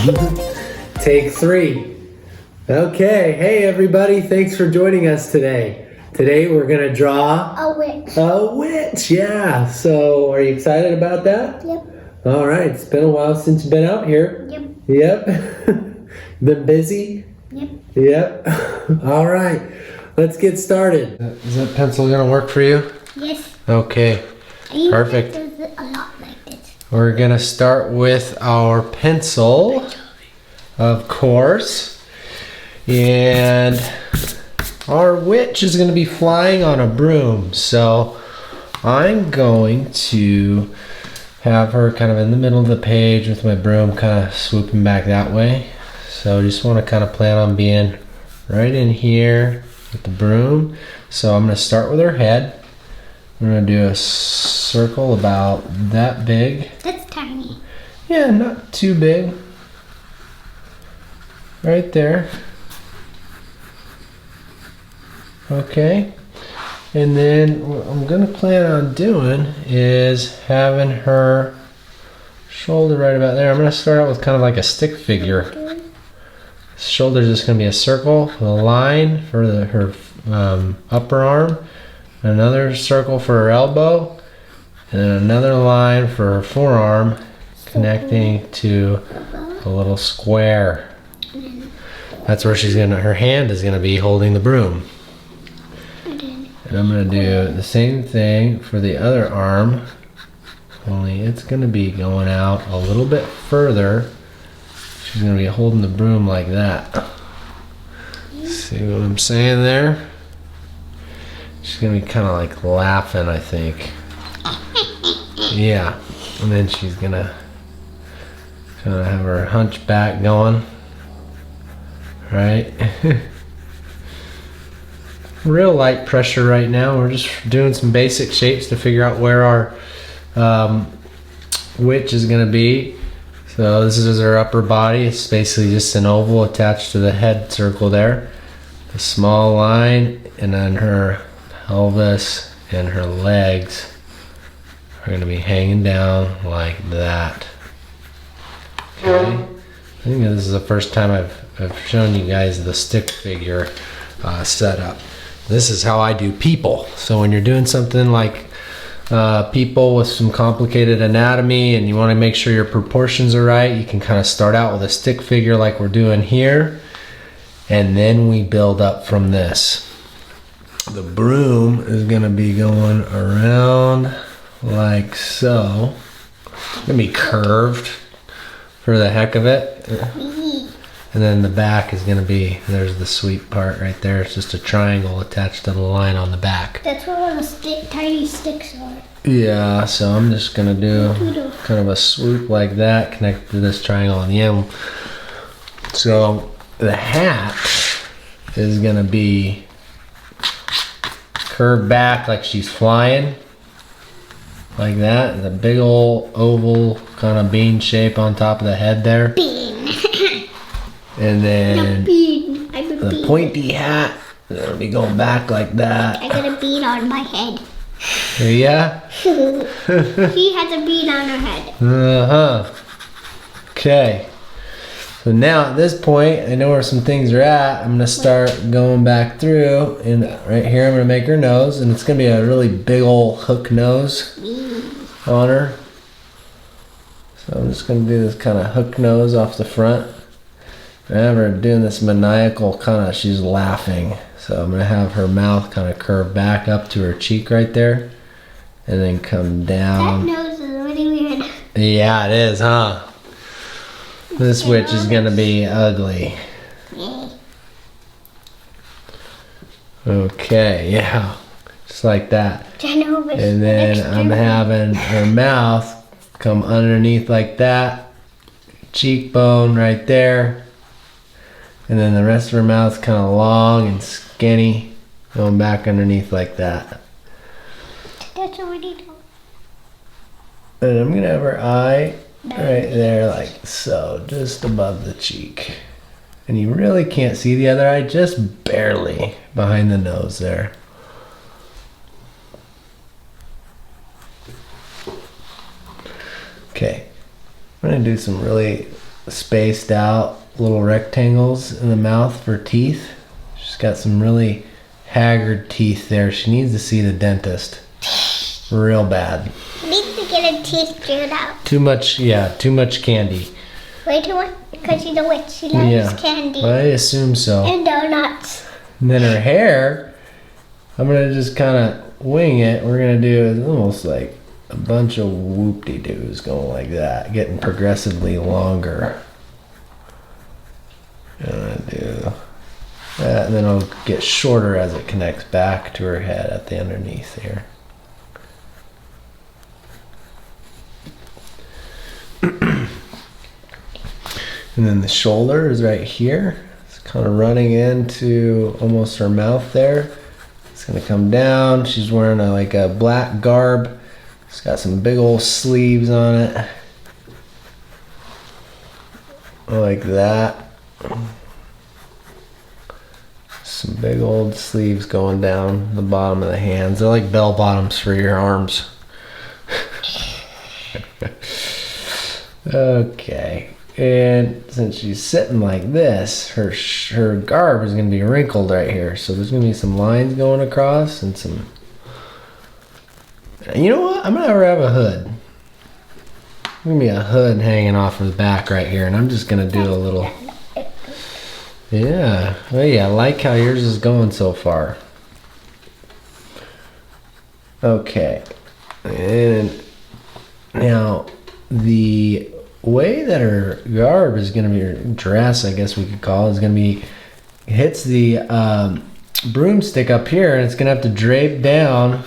Take 3. Okay, hey everybody, thanks for joining us today. Today we're gonna draw A witch. a witch, yeah. So, are you excited about that? Yep. All right, it's been a while since you've been out here. Yep. Yep. Been busy? Yep. Yep. All right, let's get started. Is that pencil gonna work for you? Yes. Okay, perfect. There's a lot like this. We're gonna start with our pencil, of course. And our witch is gonna be flying on a broom. So I'm going to have her kind of in the middle of the page with my broom kind of swooping back that way. So just wanna kind of plan on being right in here with the broom. So I'm gonna start with her head. I'm gonna do a circle about that big. That's tiny. Yeah, not too big. Right there. Okay. And then what I'm gonna plan on doing is having her shoulder right about there. I'm gonna start out with kind of like a stick figure. Shoulder's just gonna be a circle with a line for her upper arm, another circle for her elbow, and then another line for her forearm, connecting to a little square. That's where her hand is gonna be holding the broom. And I'm gonna do the same thing for the other arm, only it's gonna be going out a little bit further. She's gonna be holding the broom like that. See what I'm saying there? She's gonna be kind of like laughing, I think. Yeah, and then she's gonna kind of have her hunchback going, right? Real light pressure right now. We're just doing some basic shapes to figure out where our witch is gonna be. So this is her upper body. It's basically just an oval attached to the head circle there. A small line, and then her pelvis and her legs are gonna be hanging down like that. Okay. I think this is the first time I've shown you guys the stick figure setup. This is how I do people. So when you're doing something like people with some complicated anatomy and you want to make sure your proportions are right, you can kind of start out with a stick figure like we're doing here, and then we build up from this. The broom is going to be going around like so. It's going to be curved for the heck of it. And then the back is going to be, there's the sweet part right there. It's just a triangle attached to the line on the back. That's where all the tiny sticks are. Yeah, so I'm just going to do kind of a swoop like that, connected to this triangle on the end. So the hat is going to be curved back like she's flying. Like that. The big old oval kind of bean shape on top of the head there. Bean. And then the pointy hat, it'll be going back like that. I got a bean on my head. Yeah? She has a bean on her head. Uh-huh. Okay. So now at this point, I know where some things are at. I'm going to start going back through. And right here, I'm going to make her nose. And it's going to be a really big old hook nose on her. So I'm just going to do this kind of hook nose off the front. Remember, doing this maniacal kind of, she's laughing. So I'm going to have her mouth kind of curve back up to her cheek right there. And then come down. That nose is really weird. Yeah, it is, huh? This witch is going to be ugly. Okay, yeah. Just like that. And then I'm having her mouth come underneath like that. Cheekbone right there. And then the rest of her mouth's kind of long and skinny, going back underneath like that. That's already done. And I'm gonna have her eye right there like so, just above the cheek. And you really can't see the other eye, just barely behind the nose there. Okay, I'm gonna do some really spaced out little rectangles in the mouth for teeth. She's got some really haggard teeth there. She needs to see the dentist real bad. She needs to get her teeth cleared out. Too much candy. Way too much because she's a witch. She loves candy. I assume so. And donuts. And then her hair, I'm gonna just kind of wing it. We're gonna do almost like a bunch of whoop-de-doos going like that, getting progressively longer. Gonna do that, and then it'll get shorter as it connects back to her head at the underneath here. And then the shoulder is right here. It's kind of running into almost her mouth there. It's gonna come down. She's wearing like a black garb. It's got some big old sleeves on it. Like that. Some big old sleeves going down the bottom of the hands. They're like bell bottoms for your arms. Okay. And since she's sitting like this, her garb is going to be wrinkled right here. So there's going to be some lines going across and some... You know what? I'm going to have a hood. There's going to be a hood hanging off of the back right here. And I'm just going to do a little... Yeah. Oh yeah, I like how yours is going so far. Okay. And now the way that her garb is going to be, her dress I guess we could call it, is going to be, hits the broomstick up here, and it's going to have to drape down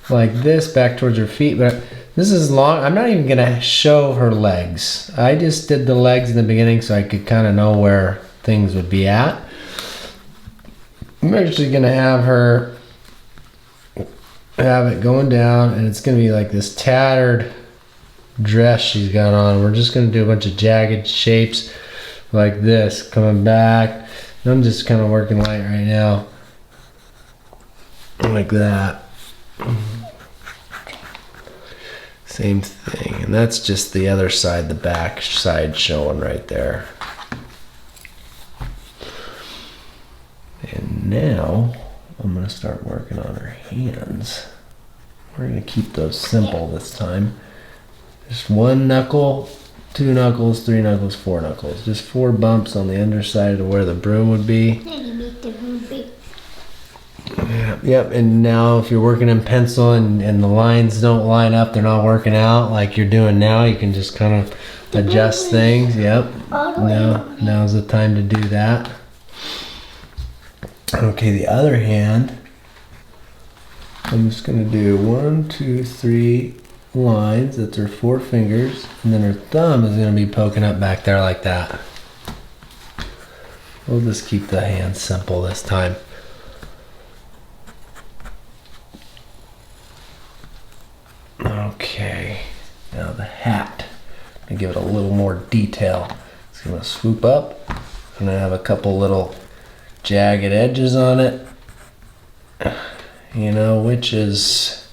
like this back towards her feet. But this is long. I'm not even going to show her legs. I just did the legs in the beginning so I could kind of know where things would be at. I'm actually going to have her have it going down, and it's going to be like this tattered dress she's got on. We're just going to do a bunch of jagged shapes like this coming back. And I'm just kind of working light right now like that. Same thing, and that's just the other side, the back side showing right there. And now I'm going to start working on her hands. We're going to keep those simple this time. Just 1 knuckle, 2 knuckles, 3 knuckles, 4 knuckles. Just 4 bumps on the underside of where the broom would be. Yep, and now if you're working in pencil and the lines don't line up, they're not working out like you're doing now, you can just kind of adjust things. Yep, now's the time to do that. Okay, the other hand, I'm just going to do 1, 2, 3 lines. That's her 4 fingers, and then her thumb is going to be poking up back there like that. We'll just keep the hands simple this time. Okay, now the hat. I'm gonna give it a little more detail. It's gonna swoop up. I'm gonna have a couple little jagged edges on it. You know, which is,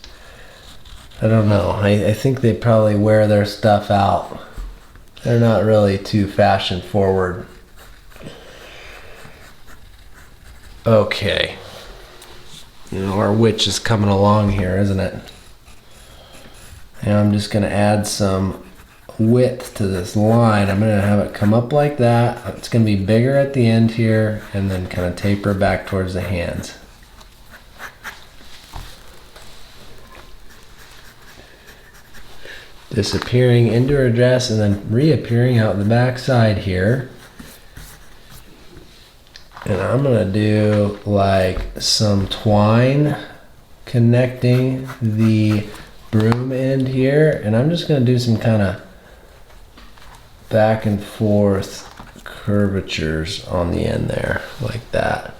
I don't know. I think they probably wear their stuff out. They're not really too fashion forward. Okay. You know, our witch is coming along here, isn't it? And I'm just going to add some width to this line. I'm going to have it come up like that. It's going to be bigger at the end here, and then kind of taper back towards the hands. Disappearing into her dress and then reappearing out the back side here. And I'm going to do like some twine connecting the broom end here, and I'm just going to do some kind of back and forth curvatures on the end there like that.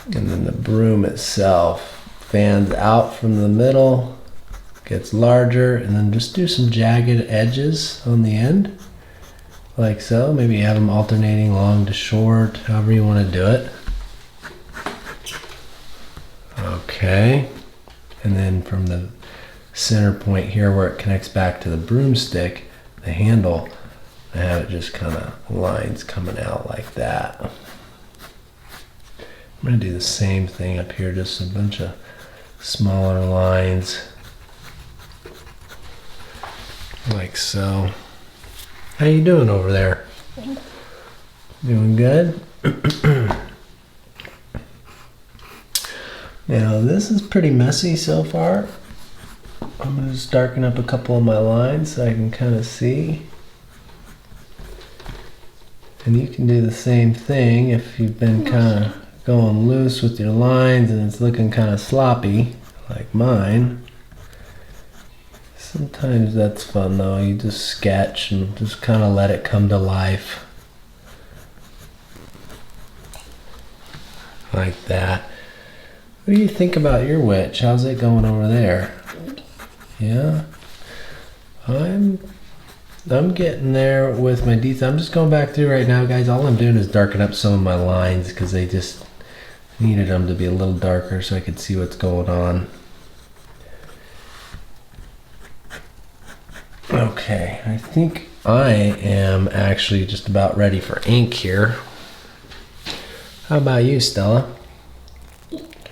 And then the broom itself fans out from the middle, gets larger, and then just do some jagged edges on the end like so. Maybe have them alternating long to short, however you want to do it. Okay. And then from the center point here where it connects back to the broomstick, the handle, I have it just kind of lines coming out like that. I'm going to do the same thing up here, just a bunch of smaller lines like so. How you doing over there? Doing good? Now this is pretty messy so far. I'm going to just darken up a couple of my lines so I can kind of see. And you can do the same thing if you've been kind of going loose with your lines and it's looking kind of sloppy like mine. Sometimes that's fun though. You just sketch and just kind of let it come to life. Like that. What do you think about your witch? How's it going over there? Yeah? I'm getting there with my detail. I'm just going back through right now, guys. All I'm doing is darken up some of my lines because they just needed them to be a little darker so I could see what's going on. Okay, I think I am actually just about ready for ink here. How about you, Stella?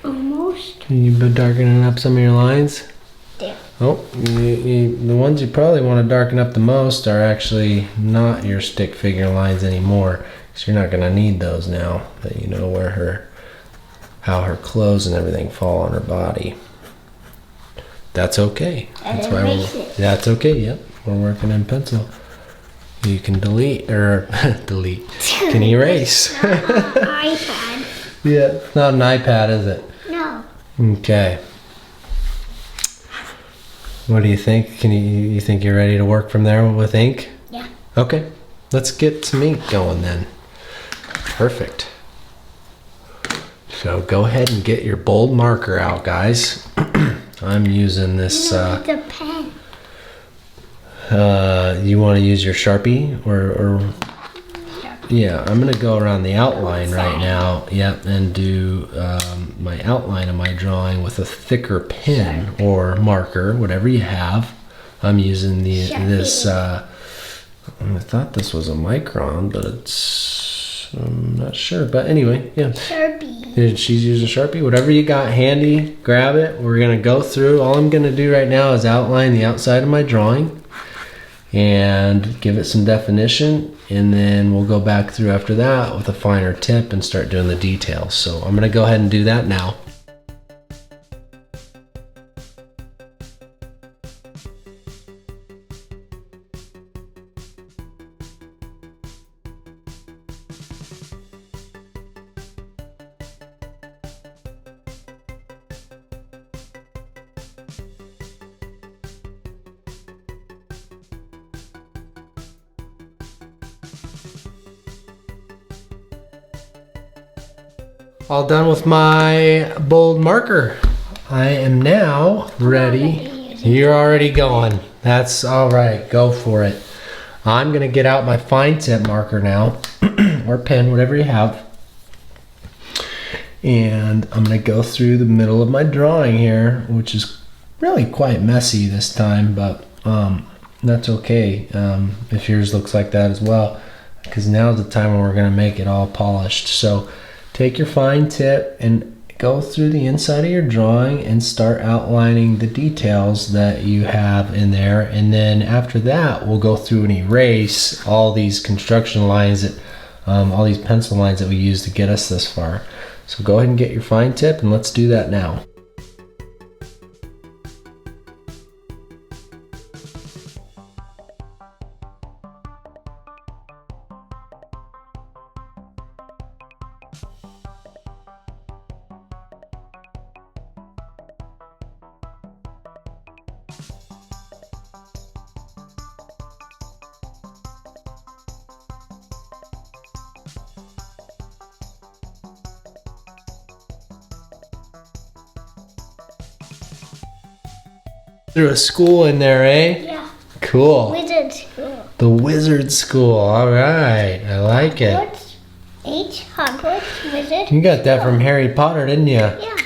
Almost. You've been darkening up some of your lines? There. Oh, the ones you probably want to darken up the most are actually not your stick figure lines anymore, because you're not going to need those now that you know where how her clothes and everything fall on her body. That's okay. That's okay. Yep, we're working in pencil. You can delete or delete. Can erase. iPad. Yeah, it's not an iPad, is it? No. Okay. What do you think? You think you're ready to work from there with ink? Yeah. Okay, let's get some ink going then. Perfect. So go ahead and get your bold marker out, guys. I'm using this. The pen. You want to use your Sharpie or? Yeah, I'm gonna go around the outline right now. Yep, and do my outline of my drawing with a thicker pen or marker, whatever you have. I'm using this. I thought this was a micron, but I'm not sure. But anyway, yeah. Sharpie. She's using Sharpie. Whatever you got handy, grab it. We're gonna go through. All I'm gonna do right now is outline the outside of my drawing and give it some definition, and then we'll go back through after that with a finer tip and start doing the details. So I'm gonna go ahead and do that now. All done with my bold marker. I am now ready. You're already going. That's all right. Go for it. I'm going to get out my fine tip marker now, or pen, whatever you have. And I'm going to go through the middle of my drawing here, which is really quite messy this time, but that's okay if yours looks like that as well, because now's the time when we're going to make it all polished. So take your fine tip and go through the inside of your drawing and start outlining the details that you have in there. And then after that, we'll go through and erase all these construction lines, that, all these pencil lines that we used to get us this far. So go ahead and get your fine tip and let's do that now. Through a school in there, eh? Yeah. Cool. Wizard school. The wizard school. All right. I like it. Hogwarts wizard. You got that from Harry Potter, didn't you? Yeah.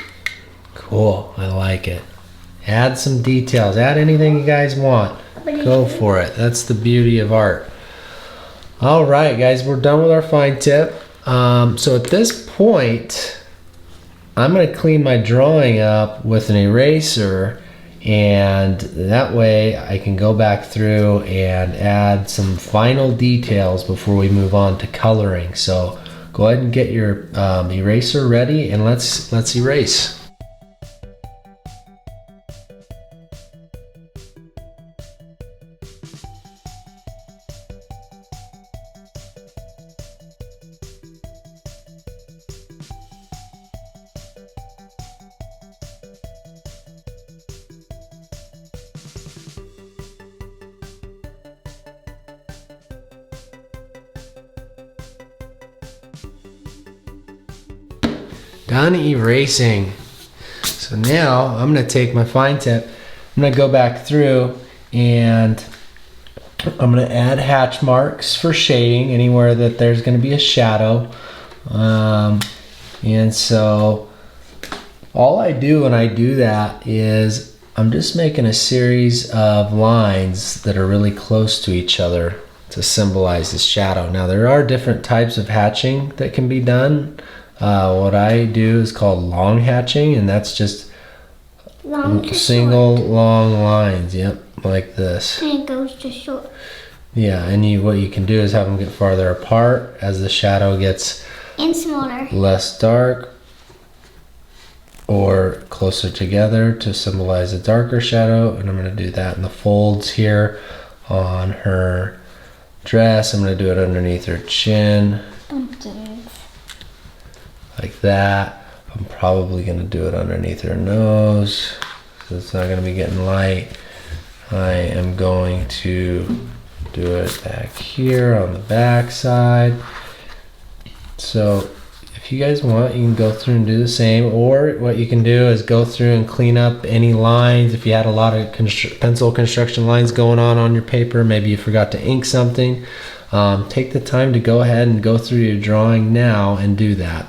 Cool. I like it. Add some details. Add anything you guys want. Go for it. That's the beauty of art. All right, guys, we're done with our fine tip. So at this point, I'm going to clean my drawing up with an eraser, and that way I can go back through and add some final details before we move on to coloring. So go ahead and get your eraser ready, and let's erase. Done erasing. So now I'm going to take my fine tip. I'm going to go back through and I'm going to add hatch marks for shading anywhere that there's going to be a shadow. And so all I do when I do that is I'm just making a series of lines that are really close to each other to symbolize the shadow. Now there are different types of hatching that can be done. What I do is called long hatching, and that's just single long lines. Yep, like this. And it goes to short. Yeah, and what you can do is have them get farther apart as the shadow gets And smaller. less dark, or closer together to symbolize a darker shadow. And I'm going to do that in the folds here on her dress. I'm going to do it underneath her chin. Like that. I'm probably going to do it underneath her nose, so it's not going to be getting light. I am going to do it back here on the back side. So if you guys want, you can go through and do the same, or what you can do is go through and clean up any lines. If you had a lot of pencil construction lines going on your paper, maybe you forgot to ink something, take the time to go ahead and go through your drawing now and do that.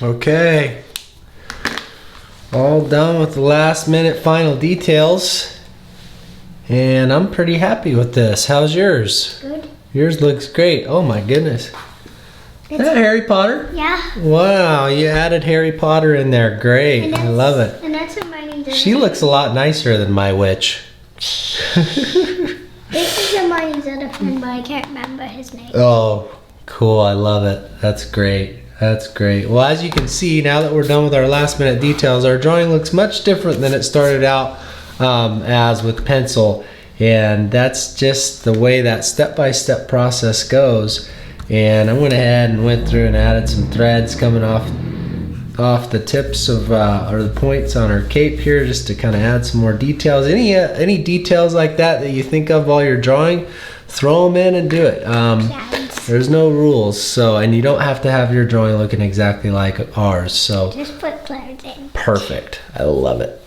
Okay, all done with the last minute final details, and I'm pretty happy with this. How's yours? Good. Yours looks great. Oh my goodness. Is that Harry Potter? Yeah. Wow, you added Harry Potter in there. Great, I love it. And that's what Marnie's. She looks a lot nicer than my witch. This is a Marnie's other friend, but I can't remember his name. Oh, cool, I love it. That's great. That's great. Well, as you can see, now that we're done with our last minute details, our drawing looks much different than it started out as with pencil. And that's just the way that step-by-step process goes. And I went ahead and went through and added some threads coming off the tips of or the points on her cape here, just to kind of add some more details. Any details like that you think of while you're drawing, throw them in and do it. There's no rules, and you don't have to have your drawing looking exactly like ours. So just put clouds in. Perfect. I love it.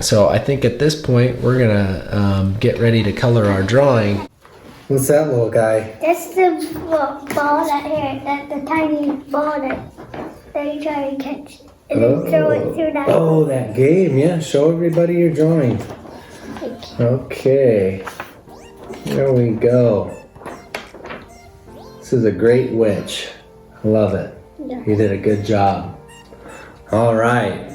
So I think at this point we're gonna get ready to color our drawing. What's that little guy? That's the ball that's the tiny ball that you try to catch and then throw it through that. Oh, that game. Yeah, show everybody your drawing. Okay. There we go. This is a great witch. I love it. Yeah. You did a good job. All right.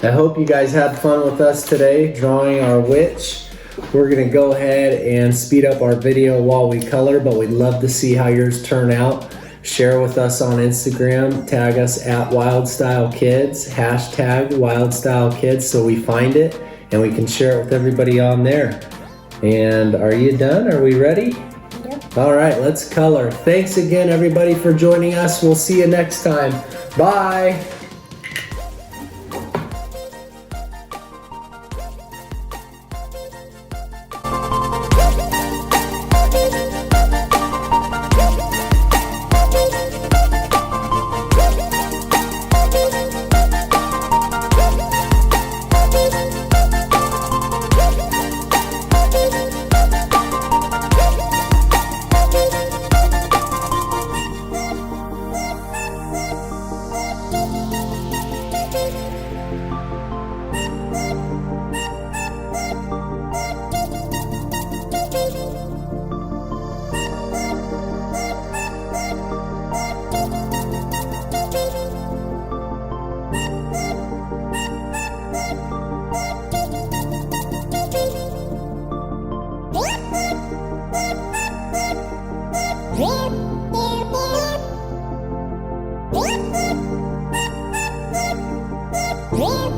I hope you guys had fun with us today drawing our witch. We're gonna go ahead and speed up our video while we color, but we'd love to see how yours turn out. Share with us on Instagram, tag us at WildStyleKids, hashtag WildStyleKids, so we find it and we can share it with everybody on there. And are you done? Are we ready? Yep. All right, let's color. Thanks again, everybody, for joining us. We'll see you next time. Bye. Bye.